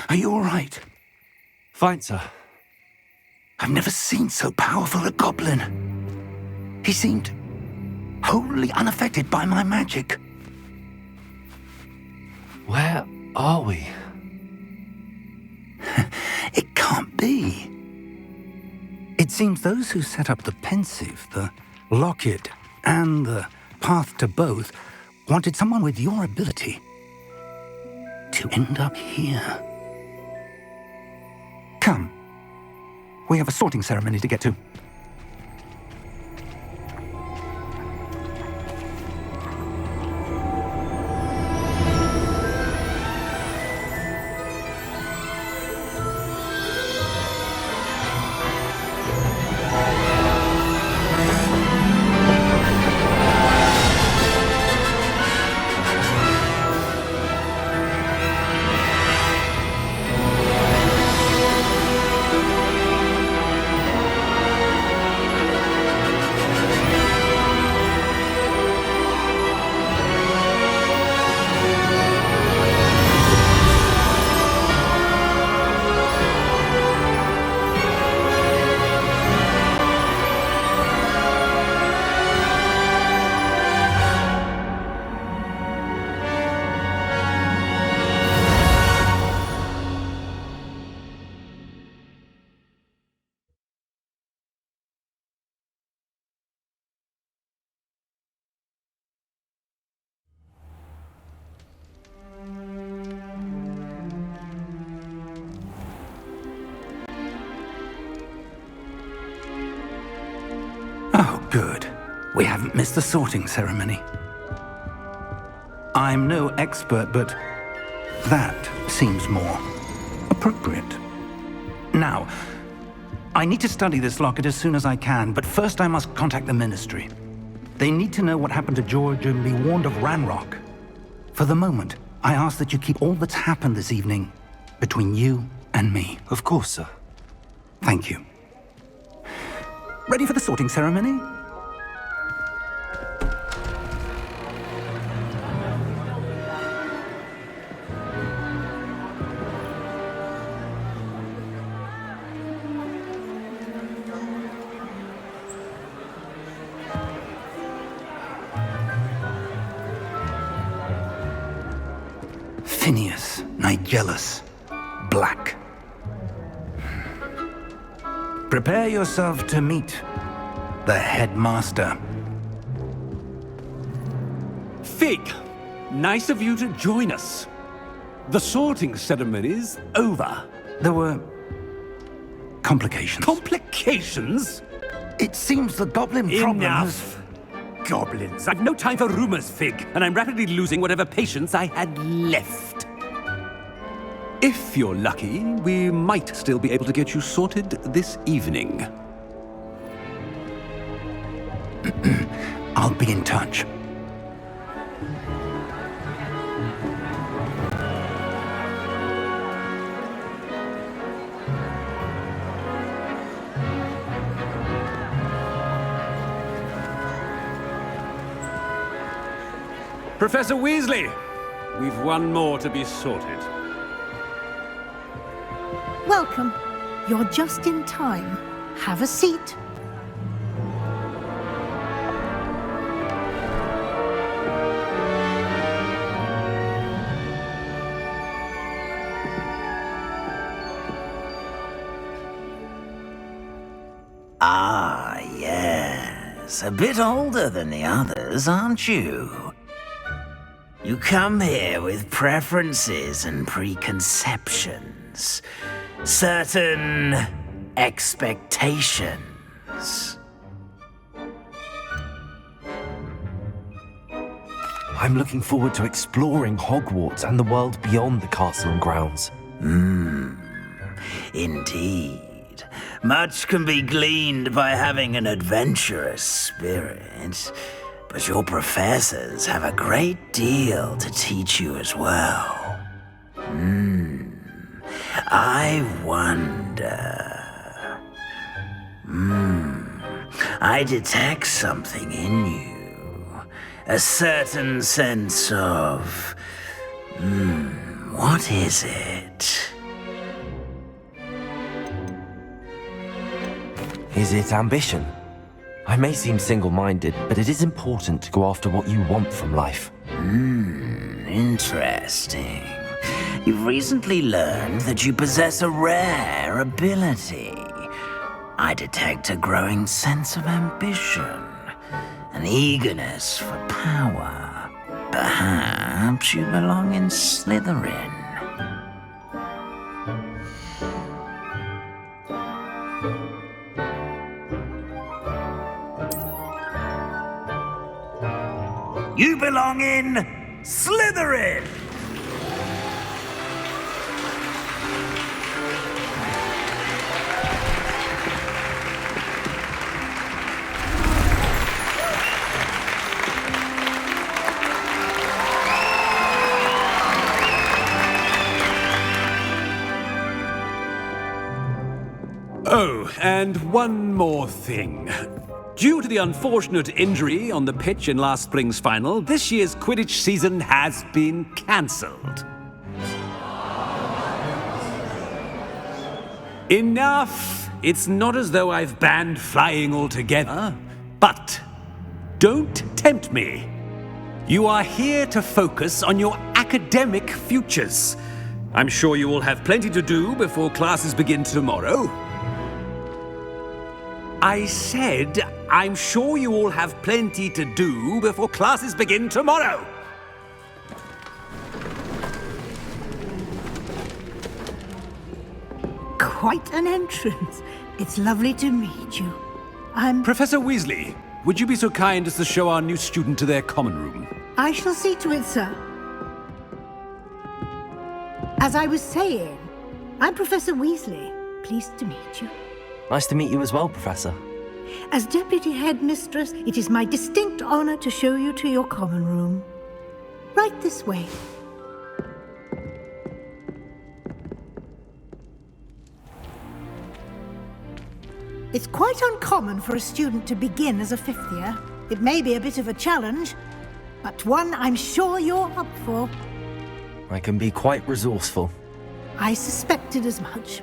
Are you all right? Fine, sir. I've never seen so powerful a goblin. He seemed wholly unaffected by my magic. Where are we? It can't be. It seems those who set up the pensive, the locket, and the path to both wanted someone with your ability to end up here. Come. We have a sorting ceremony to get to. Oh, good. We haven't missed the sorting ceremony. I'm no expert, but that seems more appropriate. Now, I need to study this locket as soon as I can, but first I must contact the Ministry. They need to know what happened to George and be warned of Ranrock. For the moment, I ask that you keep all that's happened this evening between you and me. Of course, sir. Thank you. Ready for the sorting ceremony? Phineas, Nigellus, Black. Prepare yourself to meet the headmaster. Fig, nice of you to join us. The sorting ceremony's over. There were complications. Complications? It seems the goblin problem has... Enough! Goblins. I've no time for rumors, Fig, and I'm rapidly losing whatever patience I had left. If you're lucky, we might still be able to get you sorted this evening. I'll be in touch. Professor Weasley, we've one more to be sorted. Welcome. You're just in time. Have a seat. Ah, yes. A bit older than the others, aren't you? You come here with preferences and preconceptions. Certain expectations. I'm looking forward to exploring Hogwarts and the world beyond the castle and grounds. Indeed. Much can be gleaned by having an adventurous spirit, but your professors have a great deal to teach you as well. I wonder... I detect something in you a certain sense of... what is it? Is it ambition? I may seem single-minded, but it is important to go after what you want from life. Interesting. You've recently learned that you possess a rare ability. I detect a growing sense of ambition, an eagerness for power. Perhaps you belong in Slytherin. You belong in Slytherin! Oh, and one more thing. Due to the unfortunate injury on the pitch in last spring's final, this year's Quidditch season has been cancelled. Enough! It's not as though I've banned flying altogether, but don't tempt me. You are here to focus on your academic futures. I'm sure you will have plenty to do before classes begin tomorrow. I said, I'm sure you all have plenty to do before classes begin tomorrow. Quite an entrance. It's lovely to meet you. Professor Weasley, would you be so kind as to show our new student to their common room? I shall see to it, sir. As I was saying, I'm Professor Weasley. Pleased to meet you. Nice to meet you as well, Professor. As Deputy Headmistress, it is my distinct honor to show you to your common room. Right this way. It's quite uncommon for a student to begin as a fifth year. It may be a bit of a challenge, but one I'm sure you're up for. I can be quite resourceful. I suspected as much.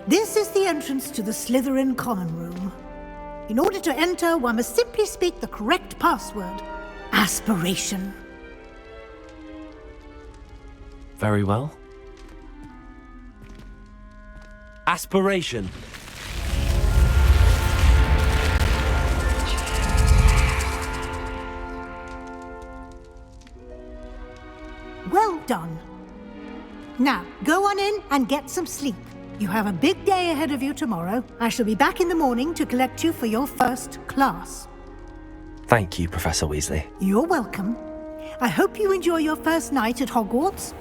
This is the entrance to the Slytherin common room. In order to enter, one must simply speak the correct password. Aspiration. Very well. Aspiration. Well done. Now, go on in and get some sleep. You have a big day ahead of you tomorrow. I shall be back in the morning to collect you for your first class. Thank you, Professor Weasley. You're welcome. I hope you enjoy your first night at Hogwarts.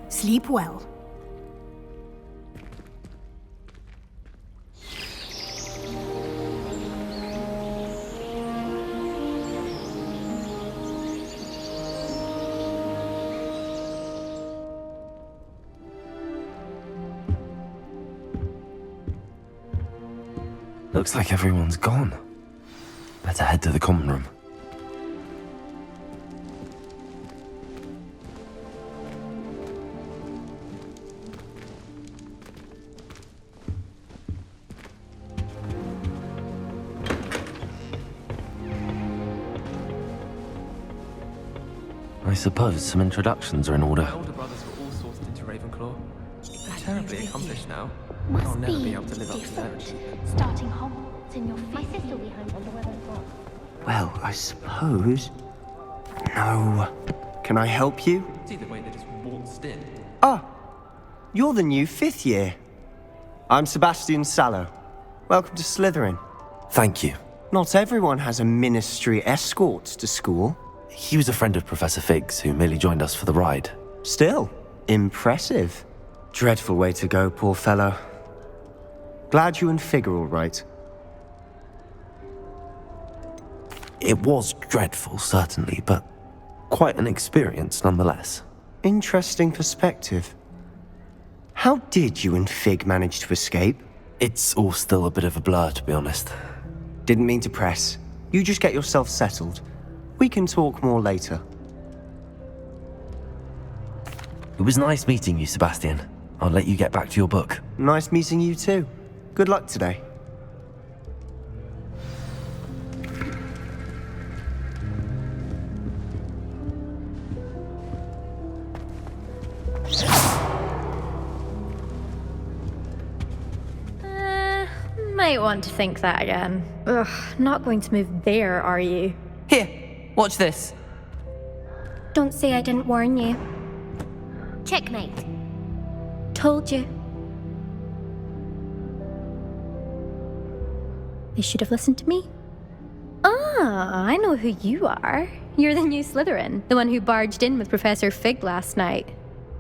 Sleep well. Looks like everyone's gone. Better head to the common room. I suppose some introductions are in order. My older brothers were all sorted into Ravenclaw. Terribly accomplished now. I'll Must never be be able to live up to their different. achievements. Starting Hogwarts in your my sister will be home from the weather report. Well, I suppose. No. Can I help you? See the way they just waltzed in. Ah, you're the new fifth year. I'm Sebastian Sallow. Welcome to Slytherin. Thank you. Not everyone has a ministry escort to school. He was a friend of Professor Fig's who merely joined us for the ride. Still, impressive. Dreadful way to go, poor fellow. Glad you and Fig are all right. It was dreadful, certainly, but quite an experience nonetheless. Interesting perspective. How did you and Fig manage to escape? It's all still a bit of a blur, to be honest. Didn't mean to press. You just get yourself settled. We can talk more later. It was nice meeting you, Sebastian. I'll let you get back to your book. Nice meeting you too. Good luck today. Might want to think that again. Ugh, not going to move there, are you? Here, watch this. Don't say I didn't warn you. Checkmate. Told you. They should have listened to me. Ah, I know who you are. You're the new Slytherin, the one who barged in with Professor Fig last night.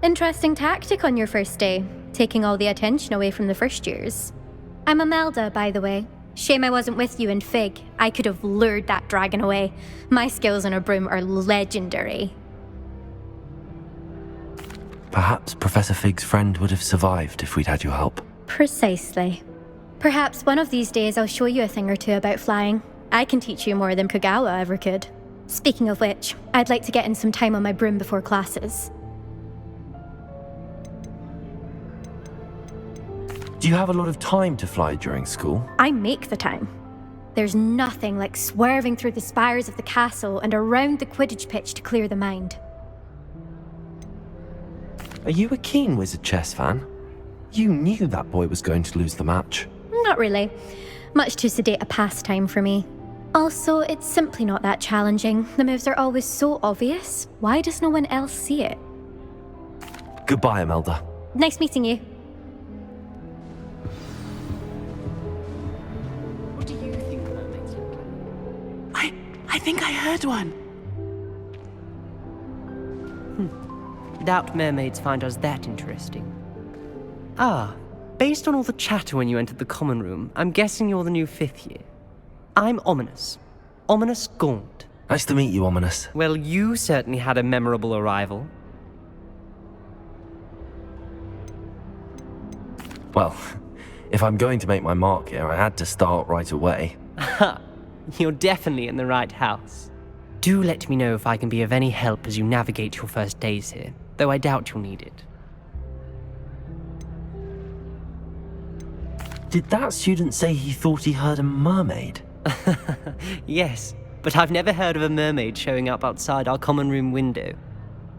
Interesting tactic on your first day, taking all the attention away from the first years. I'm Imelda, by the way. Shame I wasn't with you in Fig. I could have lured that dragon away. My skills on a broom are legendary. Perhaps Professor Fig's friend would have survived if we'd had your help. Precisely. Perhaps one of these days I'll show you a thing or two about flying. I can teach you more than Kogawa ever could. Speaking of which, I'd like to get in some time on my broom before classes. Do you have a lot of time to fly during school? I make the time. There's nothing like swerving through the spires of the castle and around the Quidditch pitch to clear the mind. Are you a keen Wizard chess fan? You knew that boy was going to lose the match. Not really. Much too sedate a pastime for me. Also, it's simply not that challenging. The moves are always so obvious. Why does no one else see it? Goodbye, Imelda. Nice meeting you. What do you think mermaids look like? I think I heard one. Doubt mermaids find us that interesting. Ah, based on all the chatter when you entered the common room, I'm guessing you're the new 5th year. I'm Ominous. Ominous Gaunt. Nice to meet you, Ominous. Well, you certainly had a memorable arrival. Well, if I'm going to make my mark here, I had to start right away. Ha! You're definitely in the right house. Do let me know if I can be of any help as you navigate your first days here, though I doubt you'll need it. Did that student say he thought he heard a mermaid? Yes, but I've never heard of a mermaid showing up outside our common room window.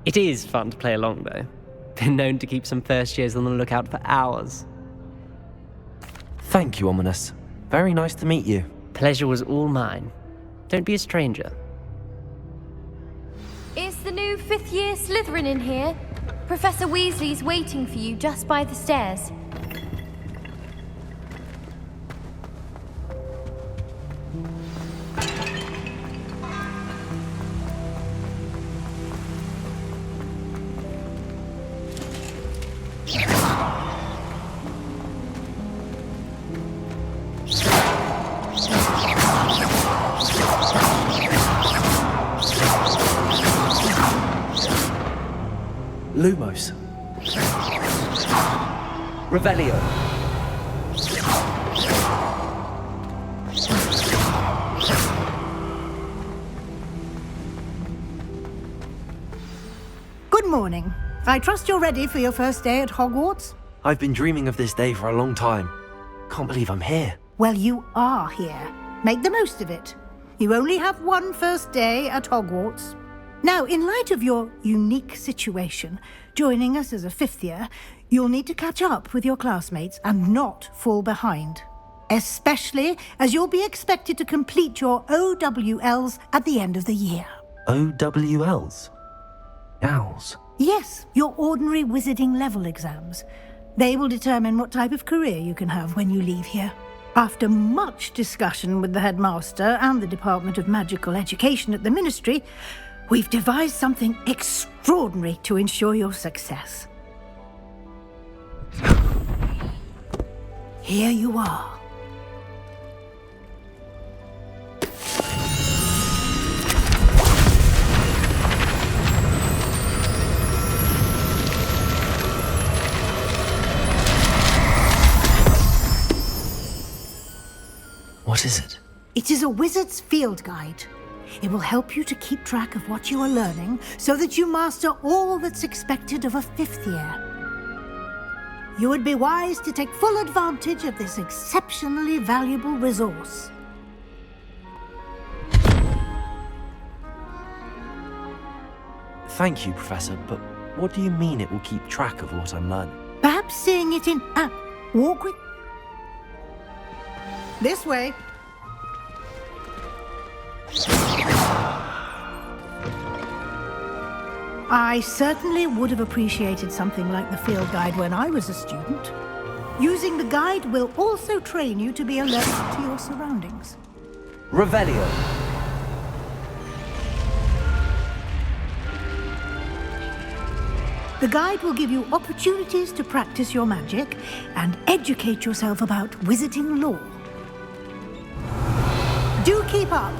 It is fun to play along, though. Been known to keep some first years on the lookout for hours. Thank you, Ominous. Very nice to meet you. Pleasure was all mine. Don't be a stranger. Is the new 5th year Slytherin in here? Professor Weasley's waiting for you just by the stairs. Lumos. Revelio. Good morning. I trust you're ready for your first day at Hogwarts? I've been dreaming of this day for a long time. Can't believe I'm here. Well, you are here. Make the most of it. You only have one first day at Hogwarts. Now, in light of your unique situation, joining us as a 5th year, you'll need to catch up with your classmates and not fall behind. Especially as you'll be expected to complete your OWLs at the end of the year. OWLs? Owls? Yes, your ordinary wizarding level exams. They will determine what type of career you can have when you leave here. After much discussion with the headmaster and the Department of Magical Education at the Ministry, we've devised something extraordinary to ensure your success. Here you are. What is it? It is a wizard's field guide. It will help you to keep track of what you are learning so that you master all that's expected of a 5th year. You would be wise to take full advantage of this exceptionally valuable resource. Thank you, Professor, but what do you mean it will keep track of what I'm learning? Perhaps seeing it in... walk with... This way. I certainly would have appreciated something like the field guide when I was a student. Using the guide will also train you to be alert to your surroundings. Revelio. The guide will give you opportunities to practice your magic and educate yourself about wizarding lore. Do keep up!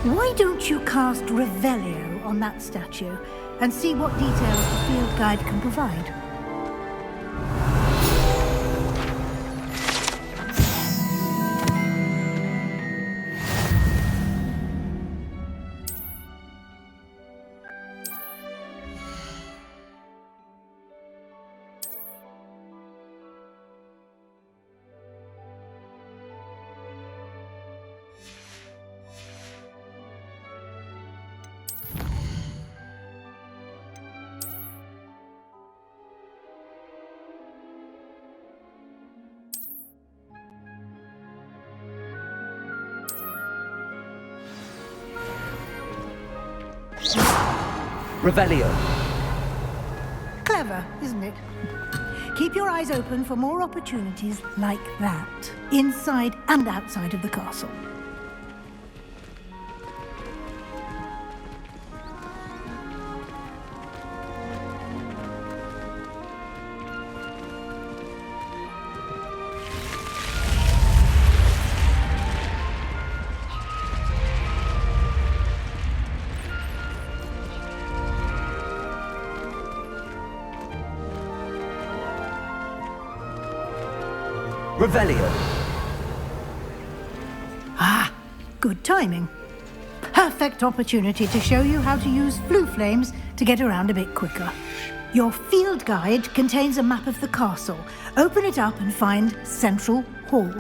Why don't you cast Revelio on that statue and see what details the field guide can provide? Revelio. Clever, isn't it? Keep your eyes open for more opportunities like that, inside and outside of the castle. Revelio. Ah, good timing. Perfect opportunity to show you how to use flue flames to get around a bit quicker. Your field guide contains a map of the castle. Open it up and find Central Hall.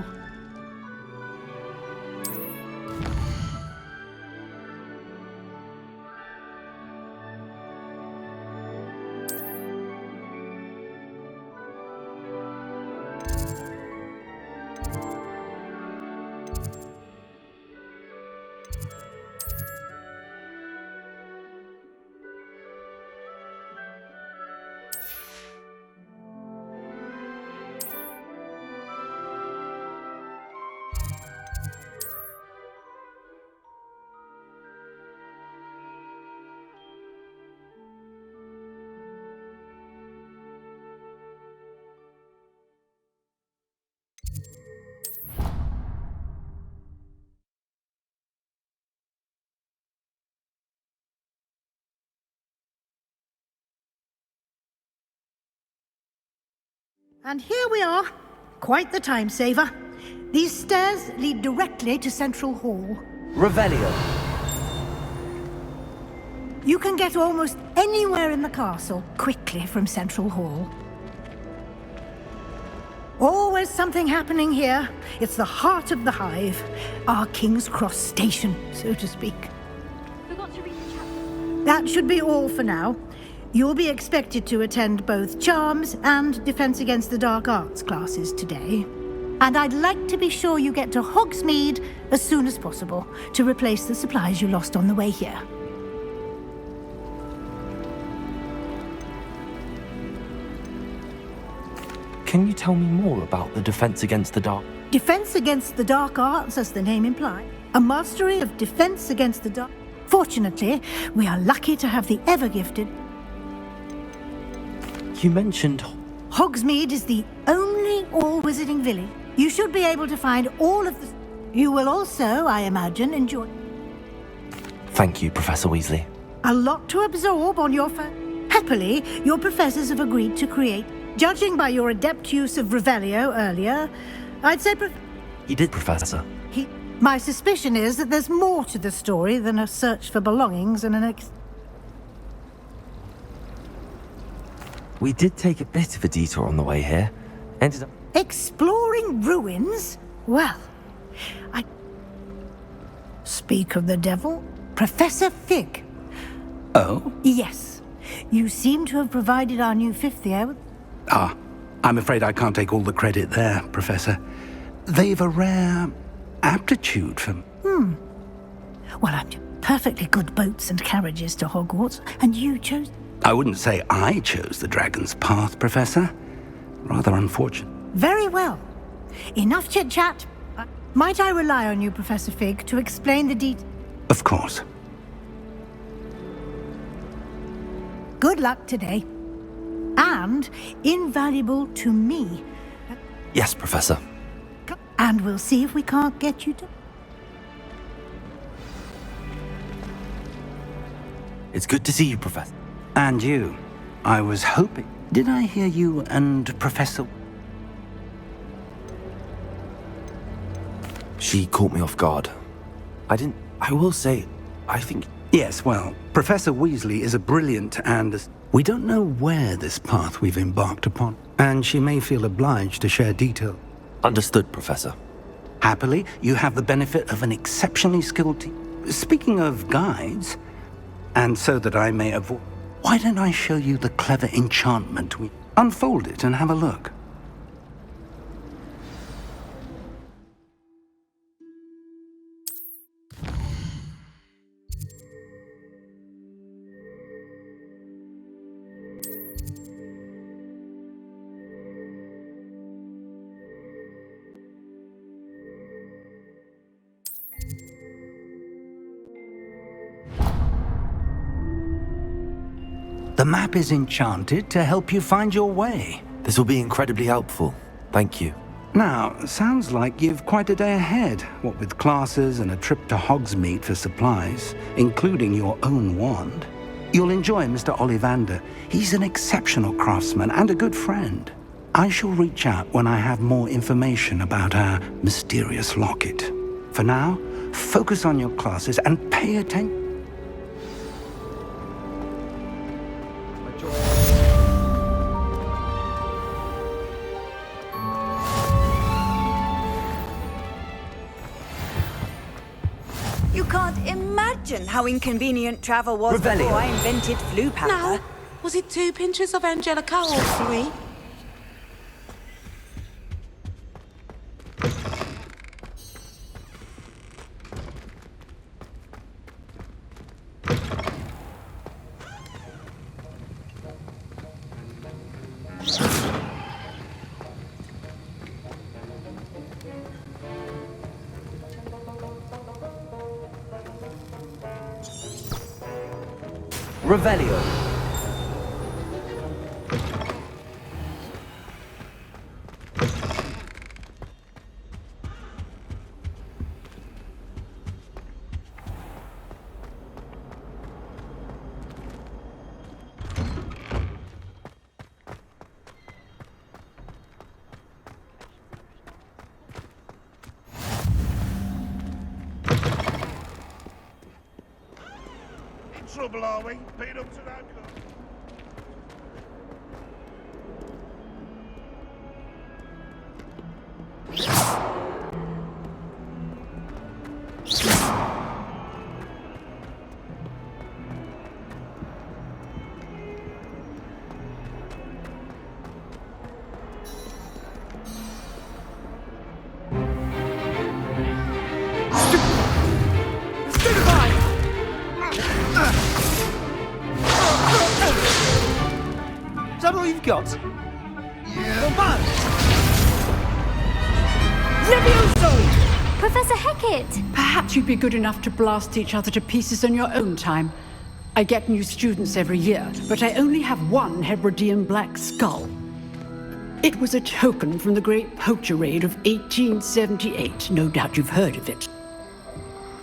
And here we are. Quite the time saver. These stairs lead directly to Central Hall. Revelio. You can get almost anywhere in the castle quickly from Central Hall. Always something happening here. It's the heart of the hive. Our King's Cross station, so to speak. Forgot to read the chapter. That should be all for now. You'll be expected to attend both Charms and Defense Against the Dark Arts classes today. And I'd like to be sure you get to Hogsmeade as soon as possible to replace the supplies you lost on the way here. Can you tell me more about the Defense Against the Dark? Defense Against the Dark Arts, as the name implies. A mastery of defense against the dark. Fortunately, we are lucky to have the ever-gifted... You mentioned... Hogsmeade is the only all-wizarding village. You should be able to find all of the... You will also, I imagine, enjoy... Thank you, Professor Weasley. A lot to absorb on your Happily, your professors have agreed to create... Judging by your adept use of Revelio earlier, I'd say... He did, Professor. My suspicion is that there's more to the story than a search for belongings and We did take a bit of a detour on the way here. Ended up... Exploring ruins? Well, Speak of the devil, Professor Fig. Oh? Yes. You seem to have provided our new fifth year with... I'm afraid I can't take all the credit there, Professor. They've a rare aptitude for... Well, I'm perfectly good boats and carriages to Hogwarts, and you chose... I wouldn't say I chose the dragon's path, Professor. Rather unfortunate. Very well. Enough chit-chat. Might I rely on you, Professor Fig, to explain the details? Of course. Good luck today. And invaluable to me. Yes, Professor. And we'll see if we can't get you to... It's good to see you, Professor. And you. I was hoping... Did I hear you and Professor... She caught me off guard. I will say, I think... Yes, well, Professor Weasley is a brilliant and... We don't know where this path we've embarked upon, and she may feel obliged to share detail. Understood, Professor. Happily, you have the benefit of an exceptionally skilled team. Speaking of guides, and so that I may avoid... Why don't I show you the clever enchantment we... Unfold it and have a look. The map is enchanted to help you find your way. This will be incredibly helpful. Thank you. Now, sounds like you've quite a day ahead, what with classes and a trip to Hogsmeade for supplies, including your own wand. You'll enjoy Mr. Ollivander. He's an exceptional craftsman and a good friend. I shall reach out when I have more information about our mysterious locket. For now, focus on your classes and pay attention. You can't imagine how inconvenient travel was before I invented flu powder. Now, was it 2 pinches of Angelica or 3? Revelio. Trouble, are we? Beat up to that gun. Is that all you've got? Yeah. Levioso! Professor Hecat! Perhaps you'd be good enough to blast each other to pieces in your own time. I get new students every year, but I only have one Hebridean black skull. It was a token from the Great Poacher Raid of 1878. No doubt you've heard of it.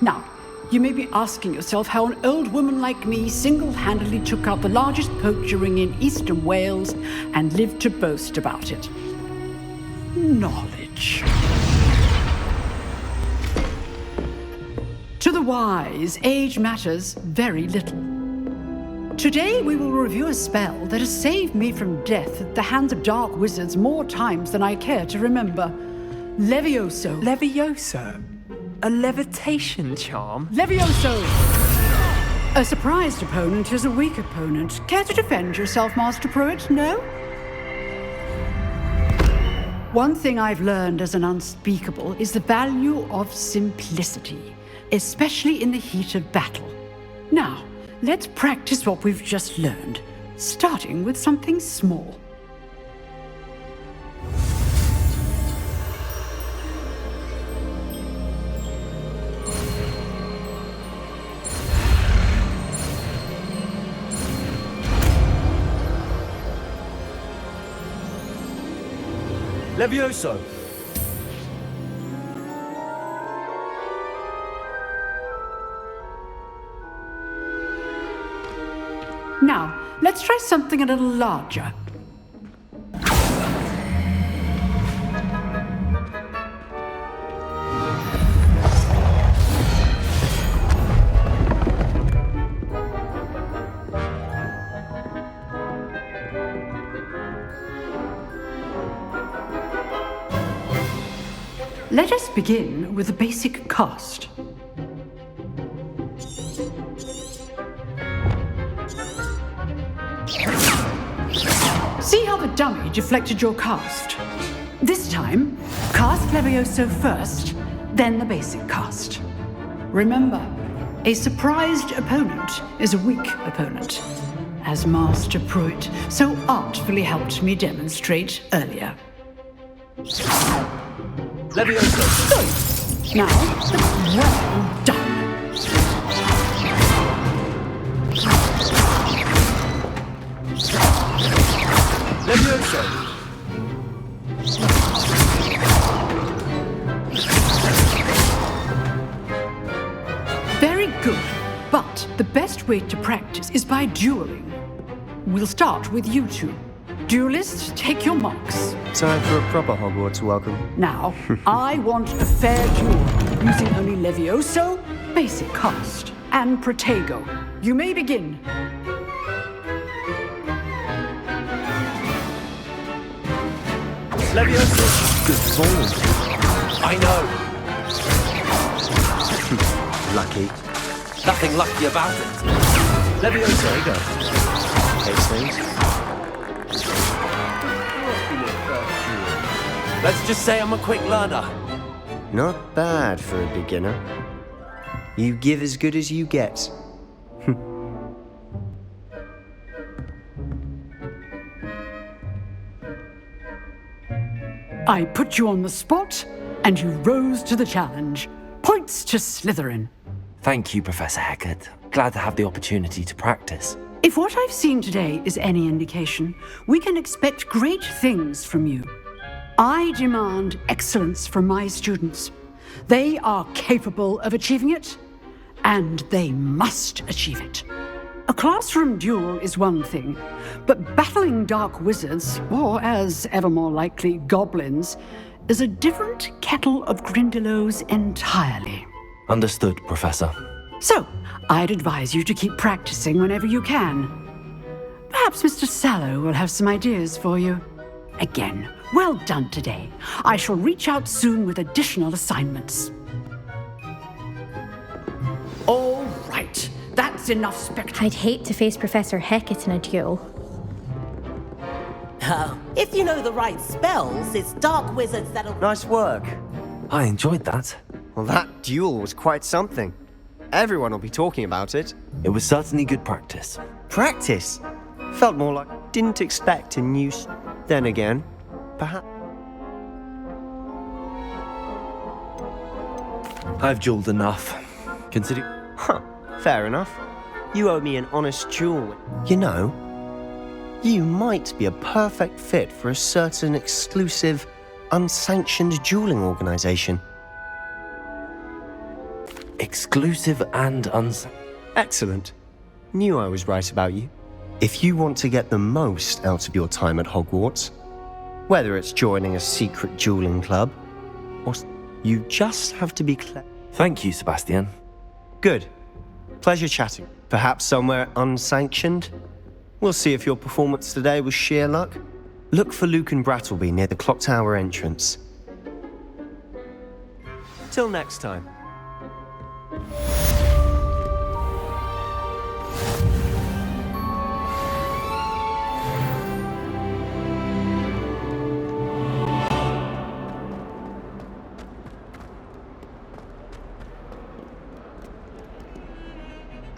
Now, you may be asking yourself how an old woman like me single-handedly took out the largest poacher ring in eastern Wales and lived to boast about it. Knowledge. the wise, age matters very little. Today we will review a spell that has saved me from death at the hands of dark wizards more times than I care to remember. Levioso. Levioso? A levitation charm? Levioso! A surprised opponent is a weak opponent. Care to defend yourself, Master Pruitt? No? One thing I've learned as an unspeakable is the value of simplicity, especially in the heat of battle. Now, let's practice what we've just learned, starting with something small. Levioso! Now, let's try something a little larger. Let us begin with the basic cast. See how the dummy deflected your cast? This time, cast Levioso first, then the basic cast. Remember, a surprised opponent is a weak opponent, as Master Pruitt so artfully helped me demonstrate earlier. Levioso! Now, well done. Levioso! Very good, but the best way to practice is by dueling. We'll start with you two. Duelist, take your marks. Time for a proper Hogwarts welcome. Now, I want a fair duel, using only Levioso, basic cast, and Protego. You may begin. Levioso! Good ball. I know. Lucky. Nothing lucky about it. Levioso, there you go. Takes things. Let's just say I'm a quick learner. Not bad for a beginner. You give as good as you get. I put you on the spot, and you rose to the challenge. Points to Slytherin. Thank you, Professor Hecat. Glad to have the opportunity to practice. If what I've seen today is any indication, we can expect great things from you. I demand excellence from my students. They are capable of achieving it, and they must achieve it. A classroom duel is one thing, but battling dark wizards, or as ever more likely, goblins, is a different kettle of Grindylows entirely. Understood, Professor. So, I'd advise you to keep practicing whenever you can. Perhaps Mr. Sallow will have some ideas for you. Again, well done today. I shall reach out soon with additional assignments. All right, that's enough spectrum. I'd hate to face Professor Hecat in a duel. If you know the right spells, it's dark wizards that'll... Nice work. I enjoyed that. Well, that duel was quite something. Everyone will be talking about it. It was certainly good practice. Practice? Felt more like didn't expect a new... Then again, perhaps... I've dueled enough. Consider... Huh, fair enough. You owe me an honest duel. You know, you might be a perfect fit for a certain exclusive, unsanctioned dueling organization. Exclusive and Excellent. Knew I was right about you. If you want to get the most out of your time at Hogwarts, whether it's joining a secret dueling club, or you just have to be clever. Thank you, Sebastian. Good. Pleasure chatting. Perhaps somewhere unsanctioned? We'll see if your performance today was sheer luck. Look for Luke and Brattleby near the clock tower entrance. Till next time.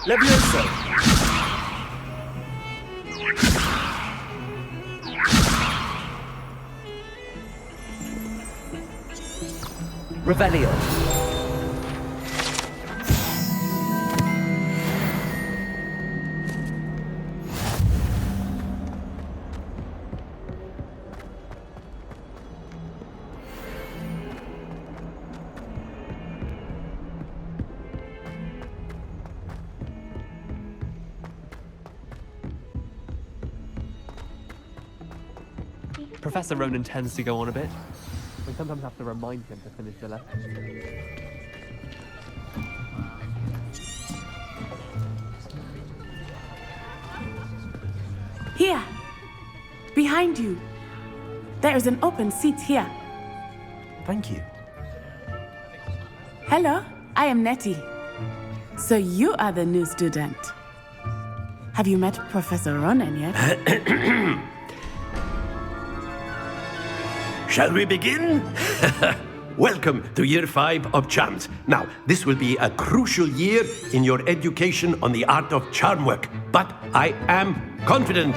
Levioso! Revelio. Professor Ronan tends to go on a bit. We sometimes have to remind him to finish the lesson. Here! Behind you! There is an open seat here. Thank you. Hello, I am Nettie. So you are the new student. Have you met Professor Ronan yet? Shall we begin? Welcome to Year 5 of Charms. Now, this will be a crucial year in your education on the art of charm work, but I am confident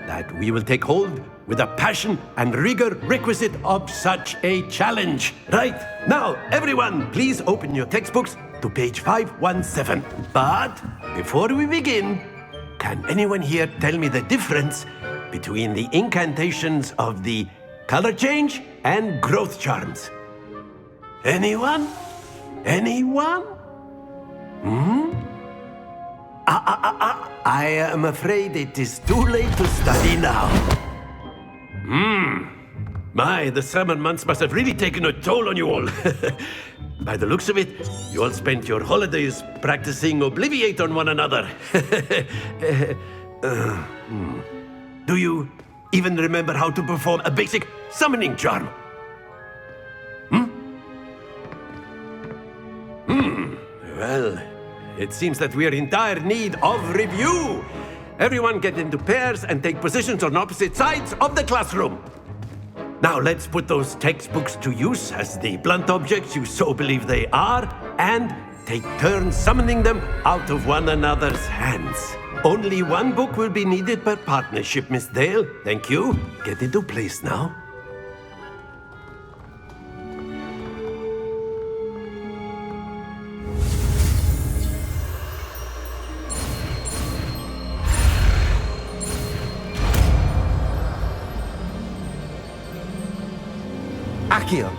that we will take hold with the passion and rigor requisite of such a challenge. Right, now, everyone, please open your textbooks to page 517. But before we begin, can anyone here tell me the difference between the incantations of the color change and growth charms? Anyone? Anyone? I am afraid it is too late to study now. My, the summer months must have really taken a toll on you all. By the looks of it, you all spent your holidays practicing Obliviate on one another. Do you even remember how to perform a basic summoning charm? Well, it seems that we are in dire need of review. Everyone get into pairs and take positions on opposite sides of the classroom. Now let's put those textbooks to use as the blunt objects you so believe they are, and take turns summoning them out of one another's hands. Only one book will be needed per partnership, Miss Dale. Thank you. Get into place now. Accio.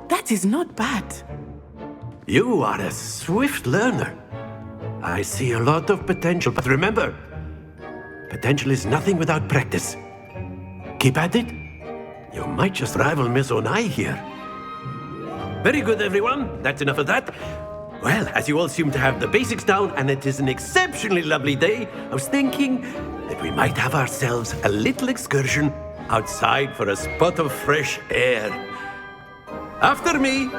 That is not bad. You are a swift learner. I see a lot of potential, but remember, potential is nothing without practice. Keep at it. You might just rival Miss Onai here. Very good, everyone. That's enough of that. Well, as you all seem to have the basics down, and it is an exceptionally lovely day, I was thinking that we might have ourselves a little excursion outside for a spot of fresh air. After me.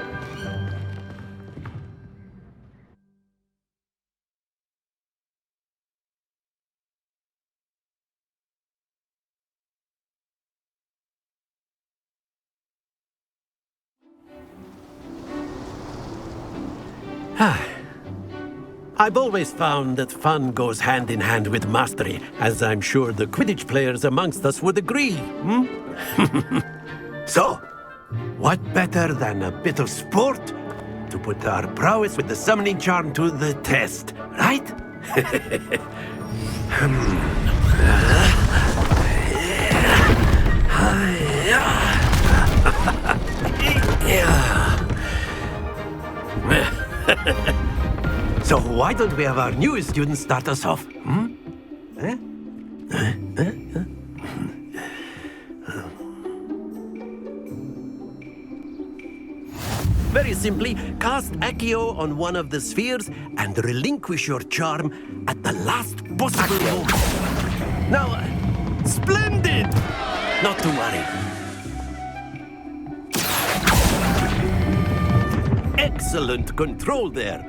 I've always found that fun goes hand in hand with mastery, as I'm sure the Quidditch players amongst us would agree. So, what better than a bit of sport to put our prowess with the summoning charm to the test, right? So why don't we have our newest student start us off? very simply, cast Accio on one of the spheres and relinquish your charm at the last possible moment. Now, splendid! Not to worry. Excellent control there.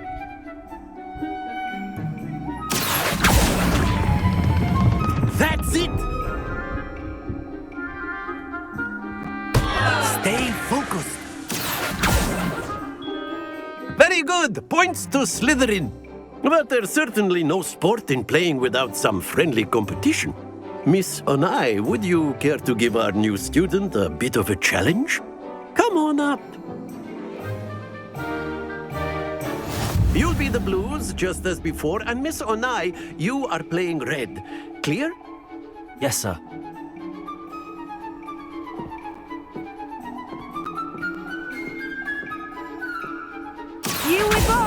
That's it! Stay focused. Very good. Points to Slytherin. But there's certainly no sport in playing without some friendly competition. Miss Onai, would you care to give our new student a bit of a challenge? Come on up. You'll be the blues, just as before, and Miss Onai, you are playing red. Clear? Yes, sir. Here we go!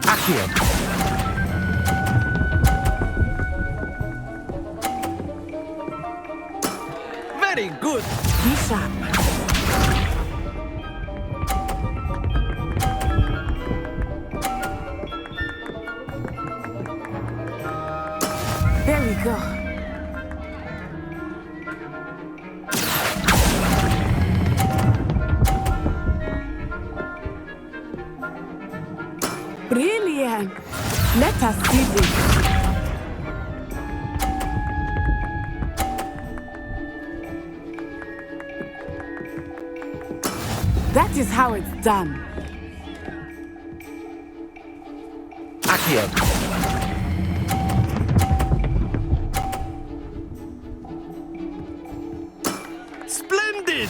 Accio. Very good. Be sharp. There we go. Brilliant. Let us see this. That is how it's done. Accio. Splendid!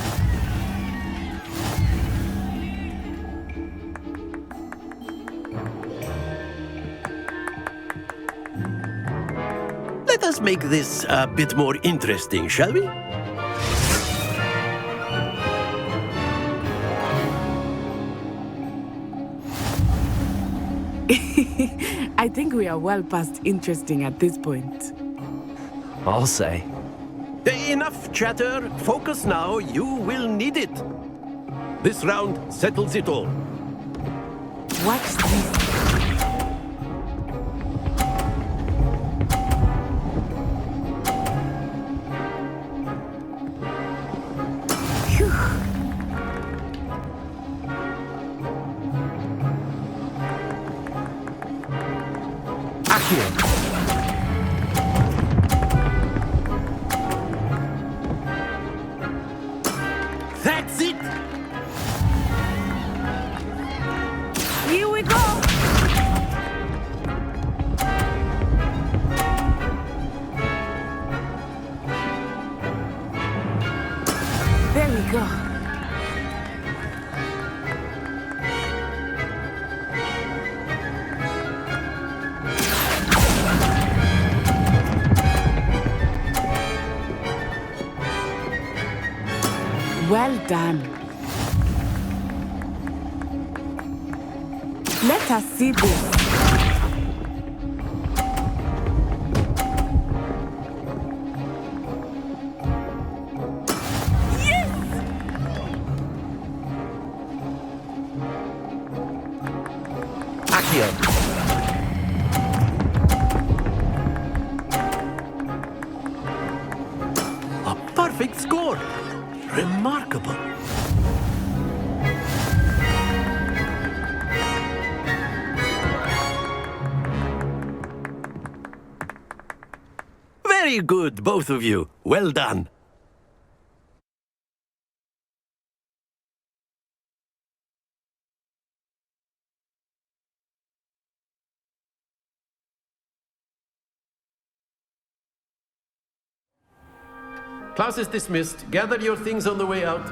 Let us make this a bit more interesting, shall we? I think we are well past interesting at this point. I'll say. Enough chatter. Focus now. You will need it. This round settles it all. Watch this. That's it! Here we go! There we go. Well done. Let us see this. Accio. A perfect score. Remarkable. Very good, both of you. Well done. Class is dismissed. Gather your things on the way out.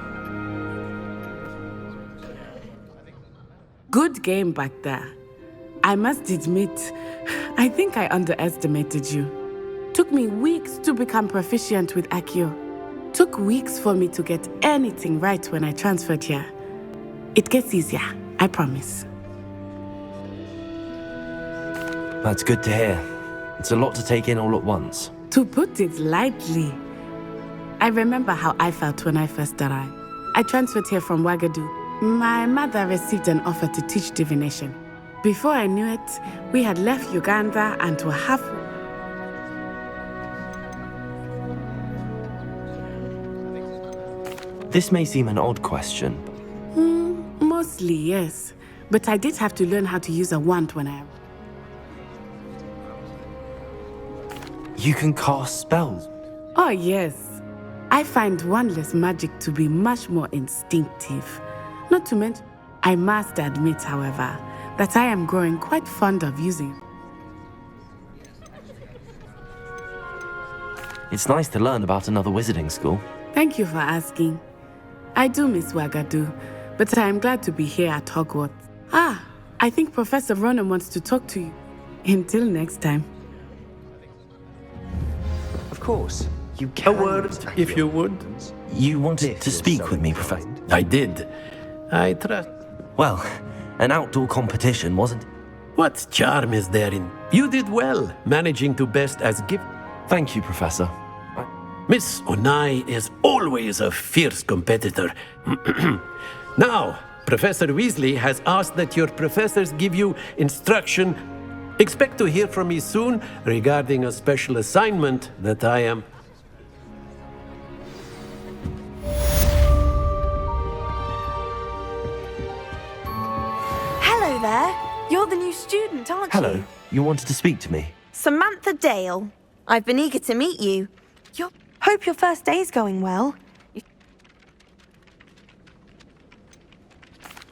Good game back there. I must admit, I think I underestimated you. Took me weeks to become proficient with Accio. Took weeks for me to get anything right when I transferred here. It gets easier. I promise. That's good to hear. It's a lot to take in all at once. To put it lightly, I remember how I felt when I first arrived. I transferred here from Wagadu. My mother received an offer to teach divination. Before I knew it, we had left Uganda and were halfway. This may seem an odd question. Mostly, yes. But I did have to learn how to use a wand when I... You can cast spells. Oh, yes. I find wandless magic to be much more instinctive. Not to mention, I must admit, however, that I am growing quite fond of using it. It's nice to learn about another wizarding school. Thank you for asking. I do miss Wagadu, but I am glad to be here at Hogwarts. I think Professor Ronan wants to talk to you. Until next time. Of course. You A word, if you would. You wanted to speak with me, Professor? I did. I trust. Well, an outdoor competition, wasn't it? What charm is there in... You did well, managing to best as gift. Thank you, Professor. Miss Onai is always a fierce competitor. Now, Professor Weasley has asked that your professors give you instruction. Expect to hear from me soon regarding a special assignment that I am... Hello there. You're the new student, aren't you? Hello. You wanted to speak to me? Samantha Dale. I've been eager to meet you. Hope your first day's going well.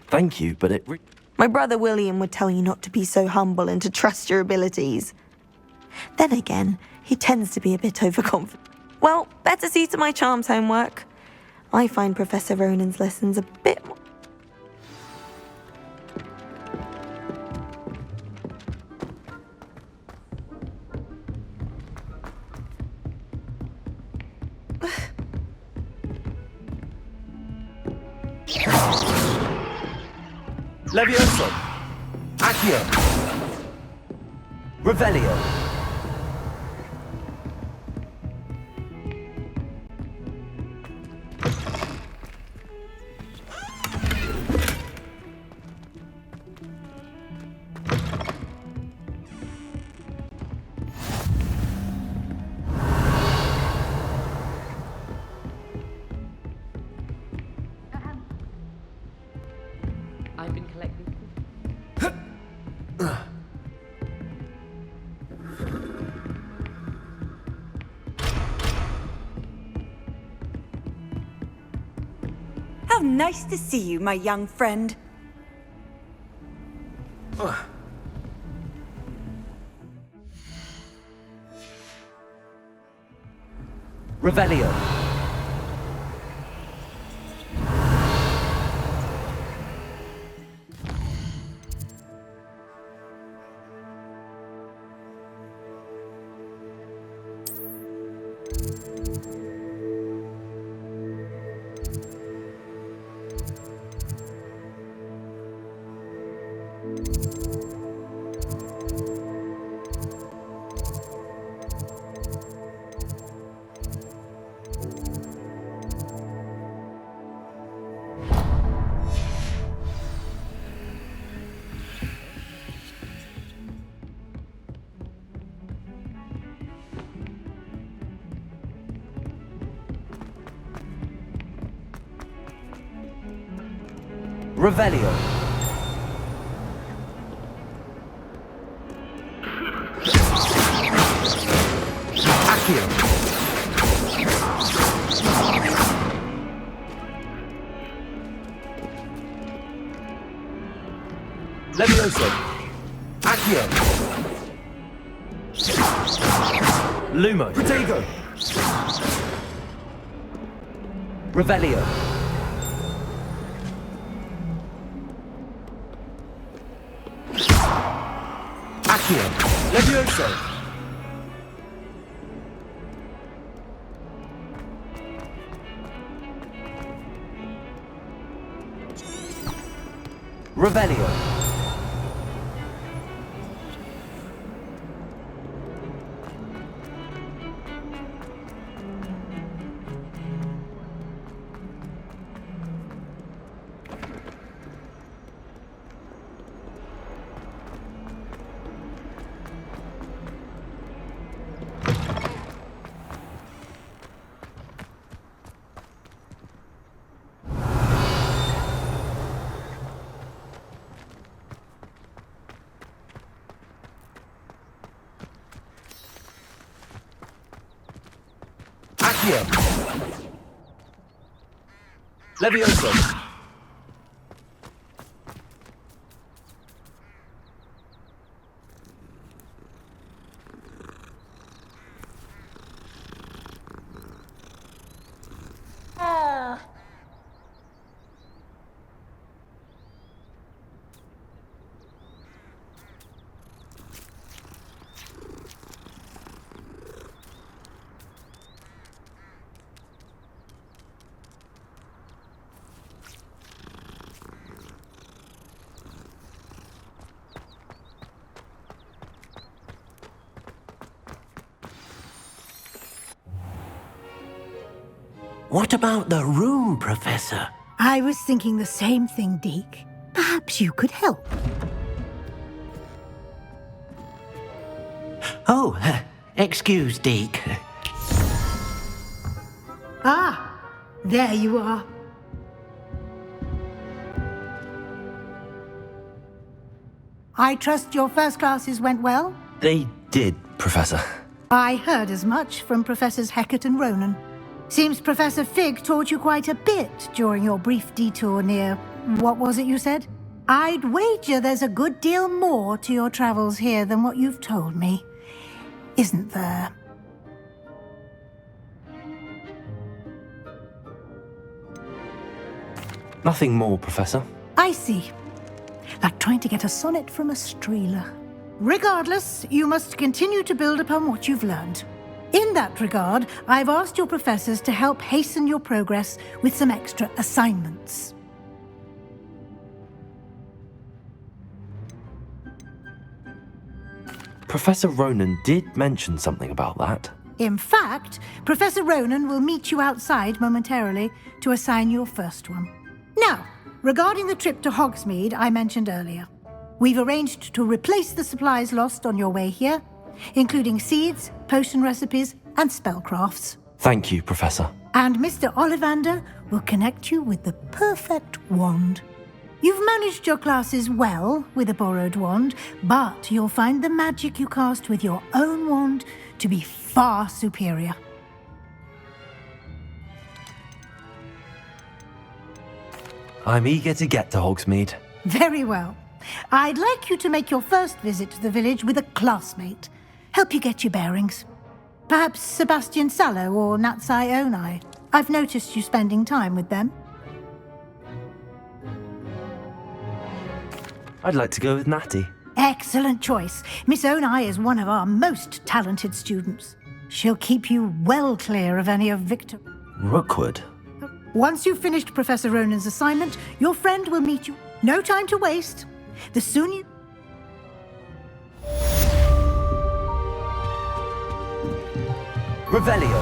Thank you, but it... My brother William would tell you not to be so humble and to trust your abilities. Then again, he tends to be a bit overconfident. Well, better see to my charms homework. I find Professor Ronan's lessons a bit more... Levioso! Accio! Revelio! I've been collecting... How nice to see you, my young friend. Revelio! Revelio. Accio. Levioso. Accio. Lumo. Protego. Revelio. Accio. Levioso. Revelio. Accio. Levioso. What about the room, Professor? I was thinking the same thing, Deke. Perhaps you could help. Oh, excuse, Deke. Ah, there you are. I trust your first classes went well? They did, Professor. I heard as much from Professors Hecat and Ronan. Seems Professor Fig taught you quite a bit during your brief detour near... what was it you said? I'd wager there's a good deal more to your travels here than what you've told me. Isn't there? Nothing more, Professor. I see. Like trying to get a sonnet from a streeler. Regardless, you must continue to build upon what you've learned. In that regard, I've asked your professors to help hasten your progress with some extra assignments. Professor Ronan did mention something about that. In fact, Professor Ronan will meet you outside momentarily to assign your first one. Now, regarding the trip to Hogsmeade I mentioned earlier, we've arranged to replace the supplies lost on your way here, including seeds, potion recipes, and spellcrafts. Thank you, Professor. And Mr. Ollivander will connect you with the perfect wand. You've managed your classes well with a borrowed wand, but you'll find the magic you cast with your own wand to be far superior. I'm eager to get to Hogsmeade. Very well. I'd like you to make your first visit to the village with a classmate. Help you get your bearings. Perhaps Sebastian Sallow or Natsai Onai. I've noticed you spending time with them. I'd like to go with Natty. Excellent choice. Miss Onai is one of our most talented students. She'll keep you well clear of any of Victor... Rookwood? Once you've finished Professor Ronan's assignment, your friend will meet you. No time to waste. The sooner you... Revelio.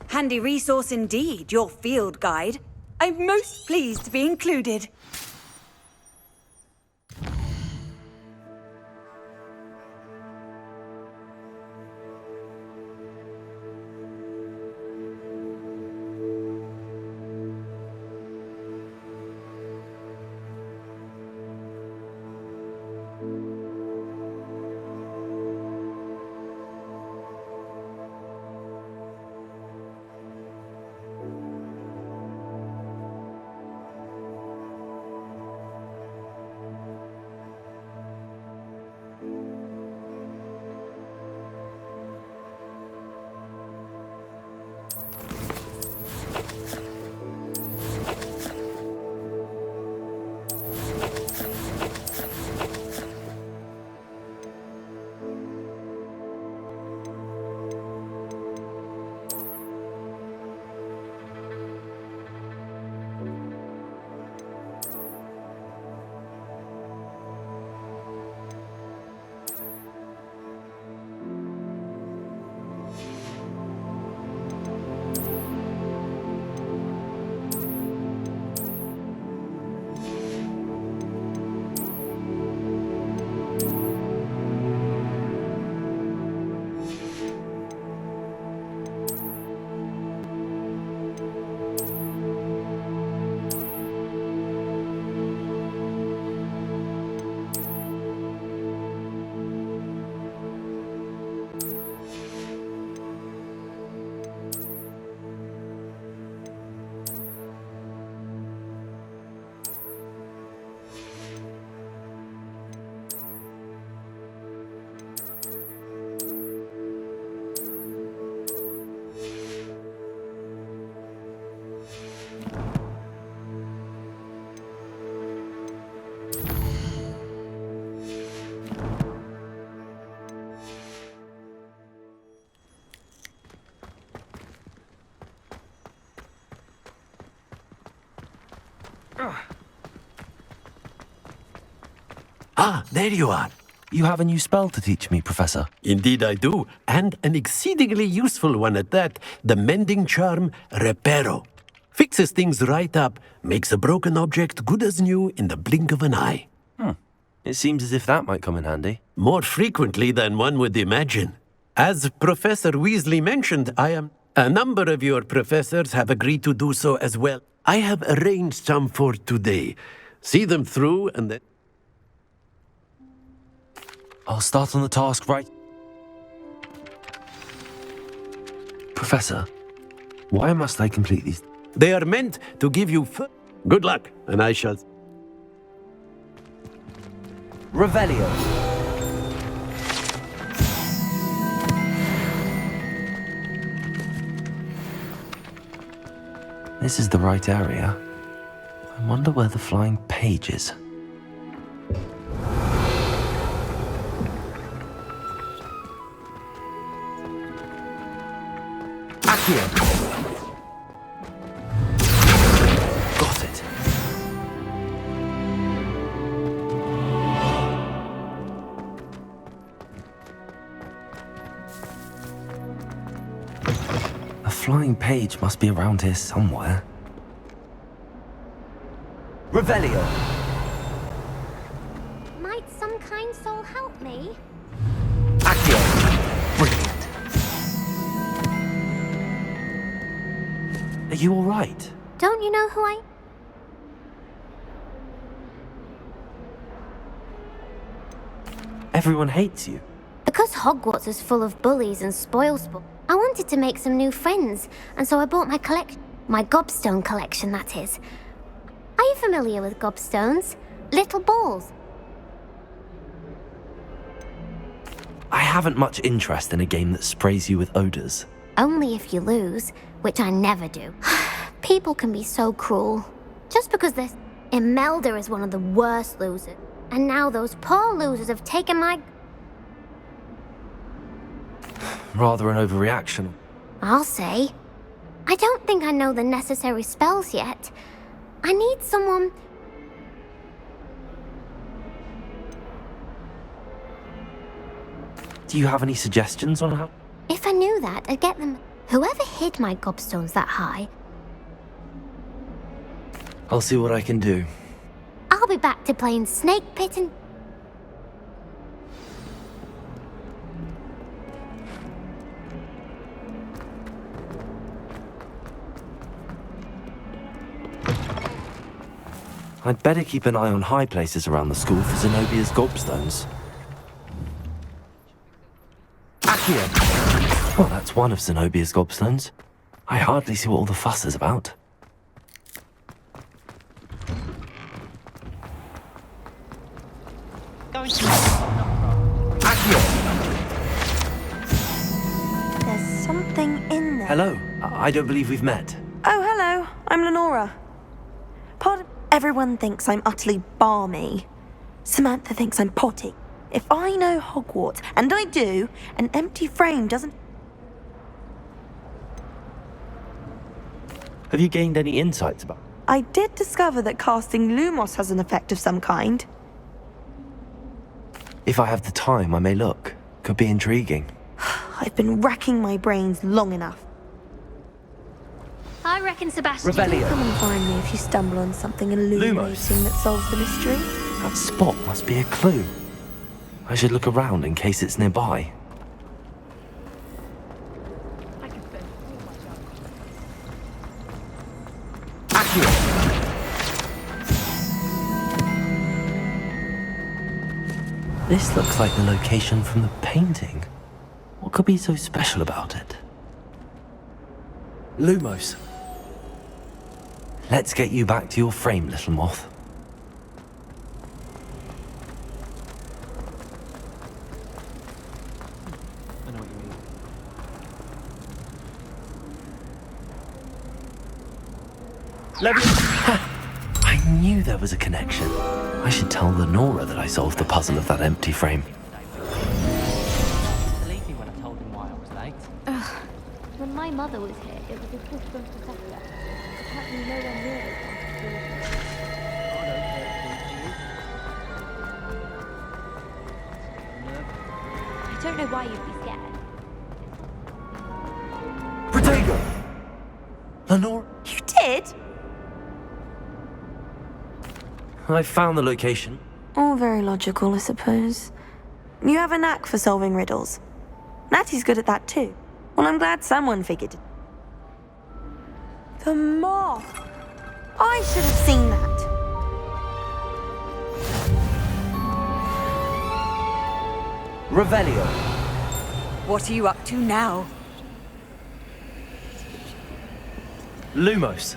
Handy resource indeed, your field guide. I'm most pleased to be included. Ah, there you are. You have a new spell to teach me, Professor. Indeed I do, and an exceedingly useful one at that, the mending charm Reparo. Fixes things right up, makes a broken object good as new in the blink of an eye. It seems as if that might come in handy. More frequently than one would imagine. As Professor Weasley mentioned, a number of your professors have agreed to do so as well. I have arranged some for today. See them through and then... I'll start on the task right... Professor, why must I complete these? They are meant to give you good luck, and I shall... Revelio. This is the right area. I wonder where the flying page is. Accio. Got it. A flying page must be around here somewhere. Revelio. Might some kind soul help me? Accio. Brilliant. Are you all right? Don't you know who I... Everyone hates you. Because Hogwarts is full of bullies and spoilsport, I wanted to make some new friends, and so I bought my gobstone collection, that is. Are you familiar with gobstones? Little balls. I haven't much interest in a game that sprays you with odors. Only if you lose, which I never do. People can be so cruel. Just because this Imelda is one of the worst losers, and now those poor losers have taken my... Rather an overreaction. I'll say. I don't think I know the necessary spells yet. I need someone... Do you have any suggestions on how... If I knew that, I'd get them... Whoever hid my gobstones that high... I'll see what I can do. I'll be back to playing Snake Pit and... I'd better keep an eye on high places around the school for Zenobia's gobstones. Accio! Well, that's one of Zenobia's gobstones. I hardly see what all the fuss is about. There's something in there. Hello. I don't believe we've met. Oh, hello. I'm Lenora. Pardon. Everyone thinks I'm utterly balmy. Samantha thinks I'm potty. If I know Hogwarts, and I do, an empty frame doesn't... Have you gained any insights about... I did discover that casting Lumos has an effect of some kind. If I have the time, I may look. Could be intriguing. I've been racking my brains long enough. I reckon Sebastian... Revelio. Come and find me if you stumble on something illuminating that solves the mystery. That spot must be a clue. I should look around in case it's nearby. This looks like the location from the painting. What could be so special about it? Lumos. Let's get you back to your frame, little moth. I know what you mean. I knew there was a connection. I should tell Lenora that I solved the puzzle of that empty frame. Leaving when I told him why I was late. When my mother was here, it was a different professor. Apparently nowhere near as I don't know why you'd be scared. Protego! Lenore? You did? I found the location. All very logical, I suppose. You have a knack for solving riddles. Natty's good at that too. Well, I'm glad someone figured it. The moth! I should have seen that. Revelio. What are you up to now? Lumos.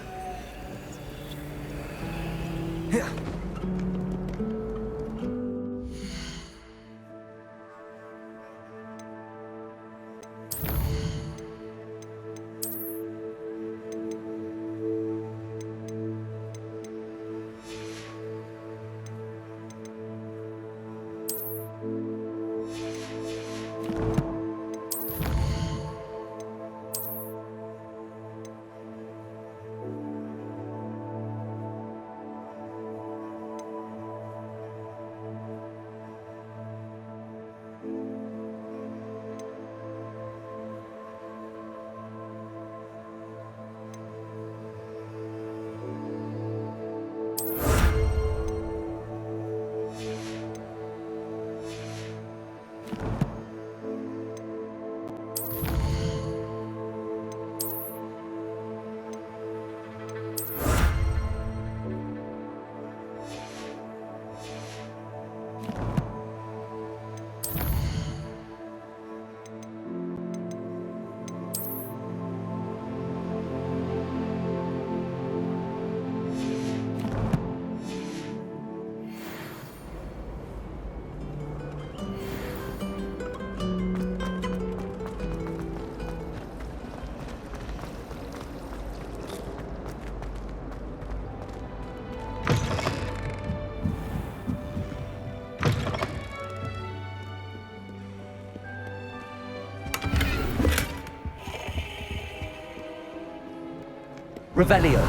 Revelio.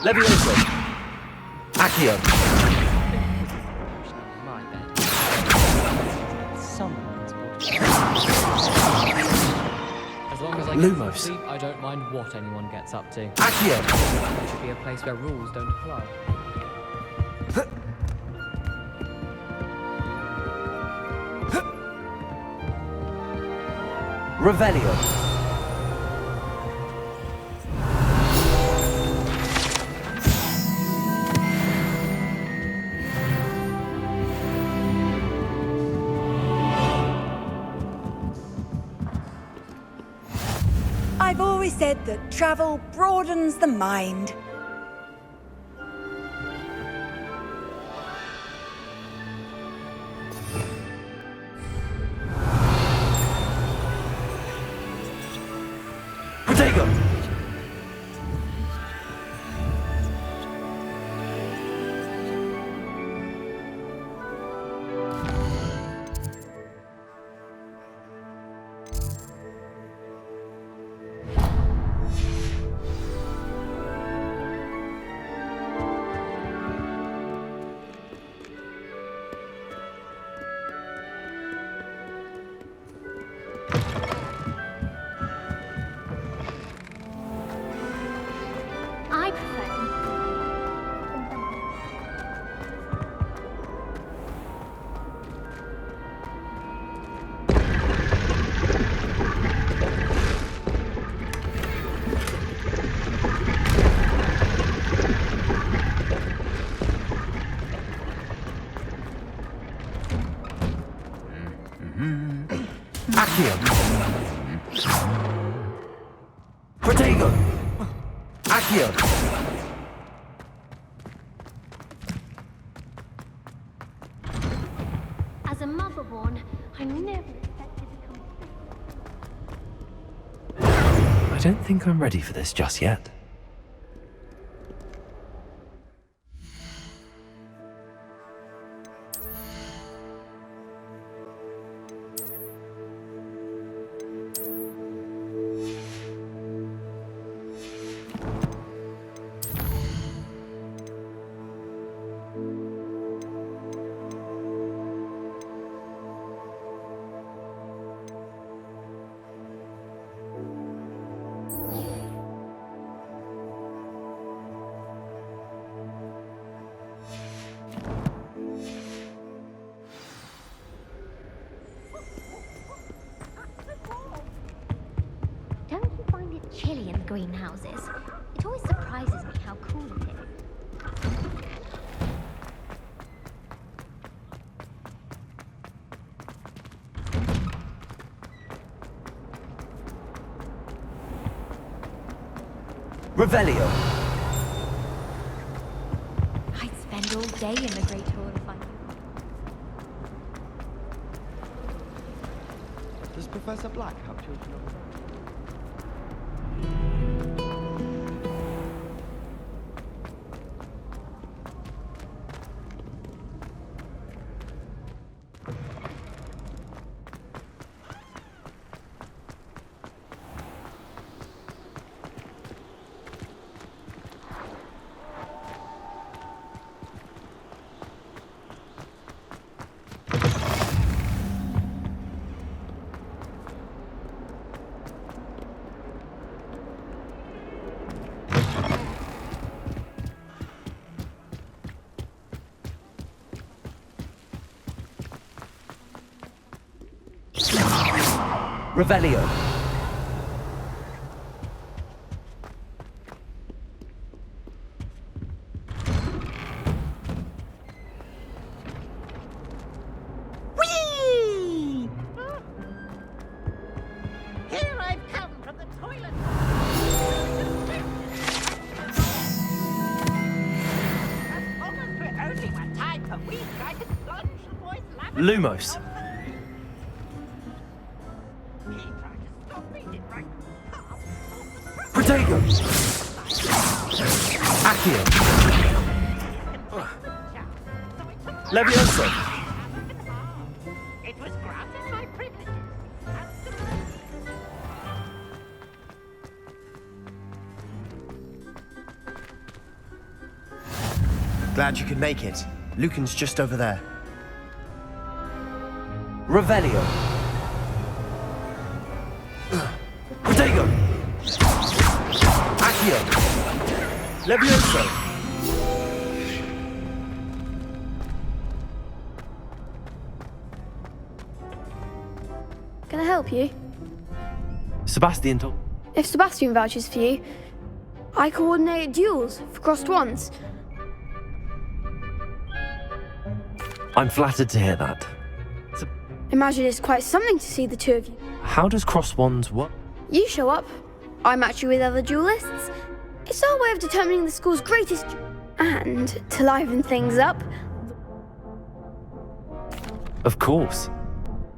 Levioso. Accio. My bed. Someone's As long as I get Lumos. some sleep, I don't mind what anyone gets up to. Accio. It should be a place where rules don't apply. Revelio. I've always said that travel broadens the mind. Protego. I prefer. Accio. Protego. Accio. As a motherborn, I never expected to come. I I don't think I'm ready for this just yet. Don't you find it chilly in the greenhouses? It always surprises me how cool it is. Revelio! I'd spend all day in the Great Hall if I could. Does Professor Black have children of his own? Revelio! Whee! Here I've come from the toilet. As long as we're only one time per week, I can plunge the boys' lavender. Lumos! Protego! Accio! Levioso! It was granted my privileges. Glad you could make it. Lucan's just over there. Revelio! Protego! Accio! Levioso! Can I help you? Sebastian told... If Sebastian vouches for you, I coordinate duels for crossed ones. I'm flattered to hear that. Imagine it's quite something to see the two of you. How does cross wands work? You show up, I match you with other duelists. It's our way of determining the school's greatest and, to liven things up, Of course.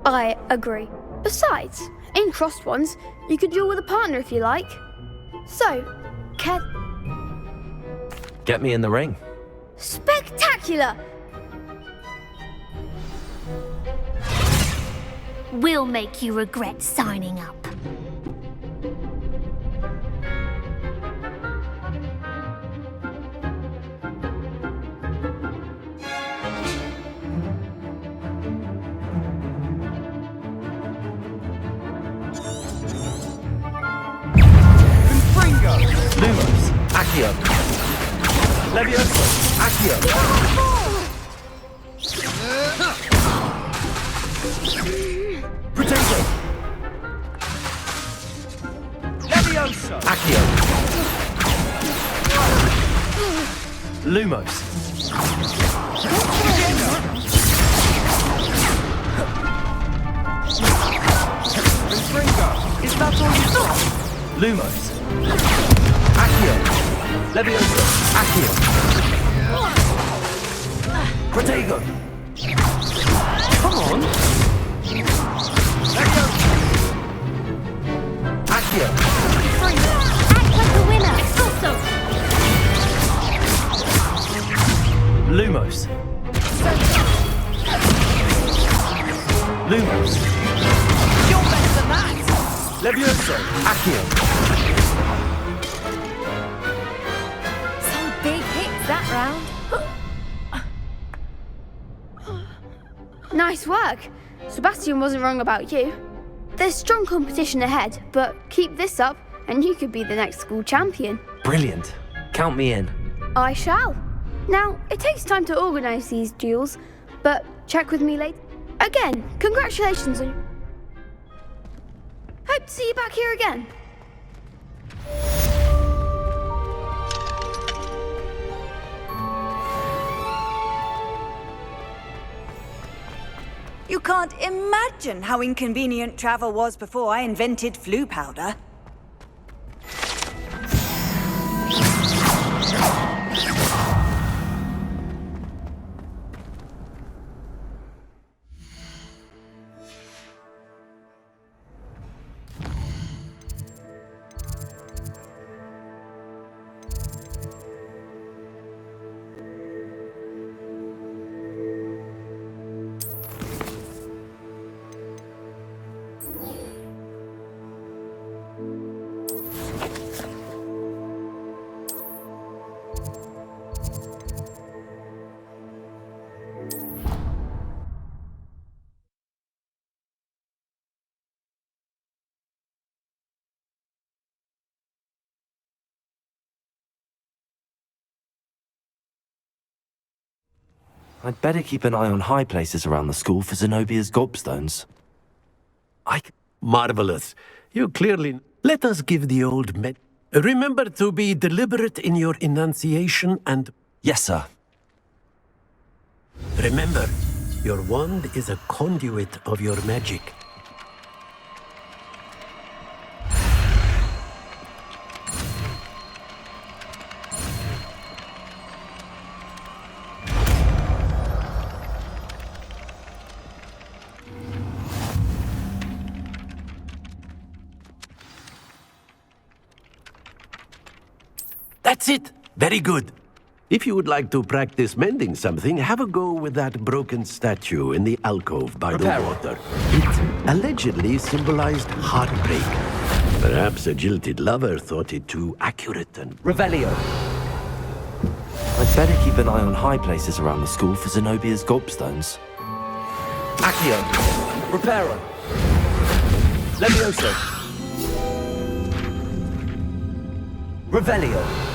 I agree. Besides, in crossed ones, you could duel with a partner if you like. So, Get me in the ring. Spectacular! We'll make you regret signing up. Lumos! Accio! Levioso! Accio! Protego! Levioso! Accio! Lumos! Is that all you got? Lumos! Accio! Levioso! Accio! Protego! Come on! Levioso! Accio! Lumos. You're better than that! Levioso. Accio. Some big hits that round. Nice work. Sebastian wasn't wrong about you. There's strong competition ahead, but keep this up and you could be the next school champion. Brilliant. Count me in. I shall. Now, it takes time to organise these duels, but check with me later. Again, congratulations on... Hope to see you back here again. You can't imagine how inconvenient travel was before I invented flu powder. I'd better keep an eye on high places around the school for Zenobia's gobstones. Marvelous. You clearly... Let us give the old men... Remember to be deliberate in your enunciation and... Yes, sir. Remember, your wand is a conduit of your magic. That's it! Very good. If you would like to practice mending something, have a go with that broken statue in the alcove by the water. It allegedly symbolized heartbreak. Perhaps a jilted lover thought it too accurate and... Revelio. I'd better keep an eye on high places around the school for Zenobia's gobstones. Accio. Reparo. Levioso. Revelio.